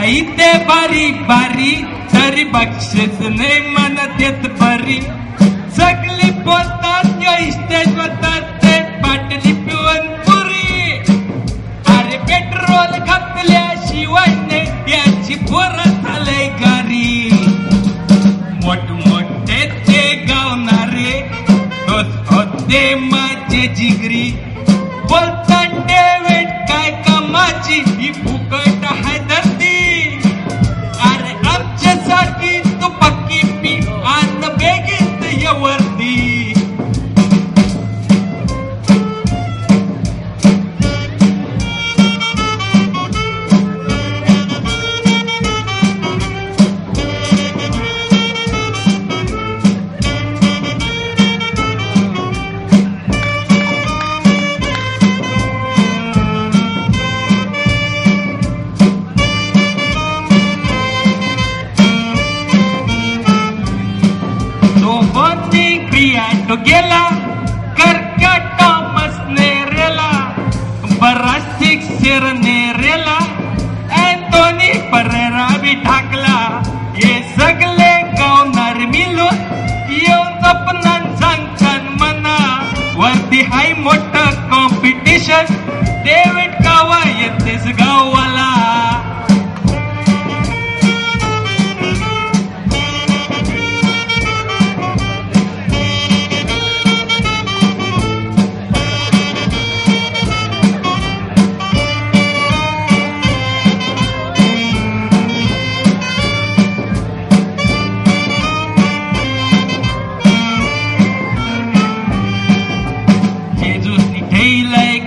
इथे बारी बारी तरी बक्षीस नाही म्हणत येत बरी सगळी बोलतात स्टेज होतात ते बाटली पिऊन पुरी अरे पेट्रोल घातल्याशिवाय याची पोरं झालंय गारी मोठमोठे ते गावणारे तोच होते माझे जिगरी बोलतात डेव्हिड काय कामाची ही फुकट आहे धरती अरे आमच्यासारखी तू पक्की पी आण बेगीत येवरती तो गेला करक्या टॉमस नेरेला बरा सिक्सर नेरेला अँटोनी परेरा भी ठाकला हे सगळे गावणार मिळून येऊन आपण सांगतान मना वरती हाय मोठं कॉम्पिटिशन डेव्हिड कावा येतेस गावाला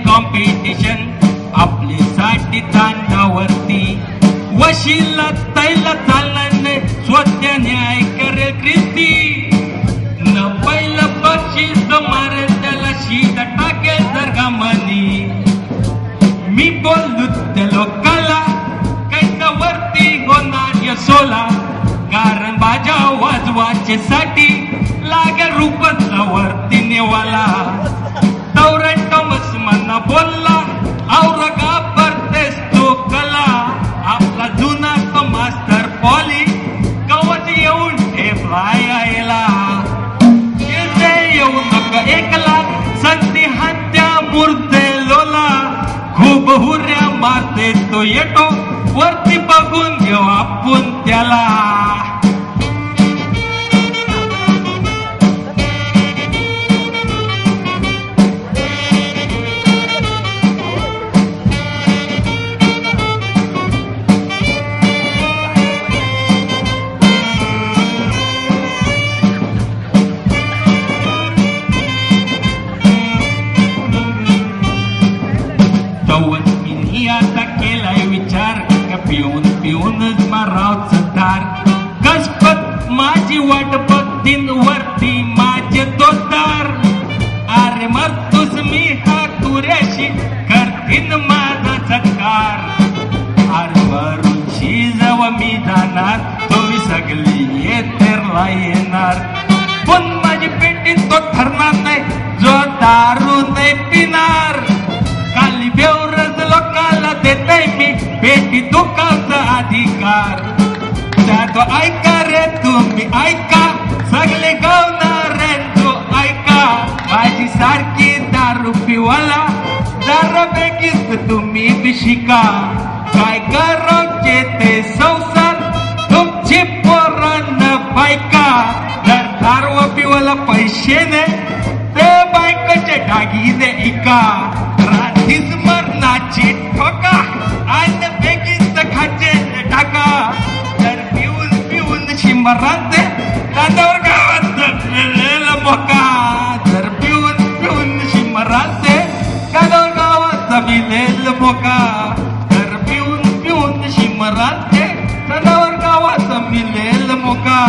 कॉम्पिटिशन आपल्यासाठी तांडावरती वशीला तैला चालणार स्वतः न्याय करेल ख्रिस्ती न पहिलं बक्षीस मारेल त्याला शीत टाकेल जर गमनी मी बोललो त्या लोकाला कैसा वरती होणार यशोला कारण बाजा वाजवाचे साठी लागे रूपचा वरती नेवाला मना बोलला औरगा परतेस तो कला आपला जुना तो मास्टर पॉली कवच येऊन ठेपलाय यायला येऊ नका एकला संधी हत्या मुर्दे लोला खूप हुर्या मारते तो येतो वरती बघून घेऊ आपण त्याला आता केलाय विचार का पिऊन पिऊनच मारावच धार कसपत माझी वाट बघतीन वरती माझे दोस्तार अरे मरतोस मी हा तुऱ्याशी करतीन माझा चटकार अरे वरून शिजव मी जाणार तुम्ही सगळी येतेरला येणार पण माझी पेटी तो ठरणार नाही जो दारू नाही पिणार काली बेवरच लोकाला देताय मी पेटी दुखाचा अधिकार त्यात ऐका रे तुम्ही ऐका सगळे गावणाऱ्यांचो ऐका माझी सारखी दारू पिवाला दारूपैकीच तुम्ही बी शिका काय करावचे ते संसार तुमची पोरांना बायका जर दारू पिवाला पैसे ने ते बायकाचे डागीने ऐका रात्रीच मरणाची ठोका आणि बेगीच खाचे टाका तर पिऊन पिऊन शिंबरांचे दादावर गावात जगलेला मोका तर पिऊन पिऊन शिंबरांचे दादावर गावात जमिलेल मोका तर पिऊन पिऊन शिंबरांचे दादावर गावात जमिलेल मोका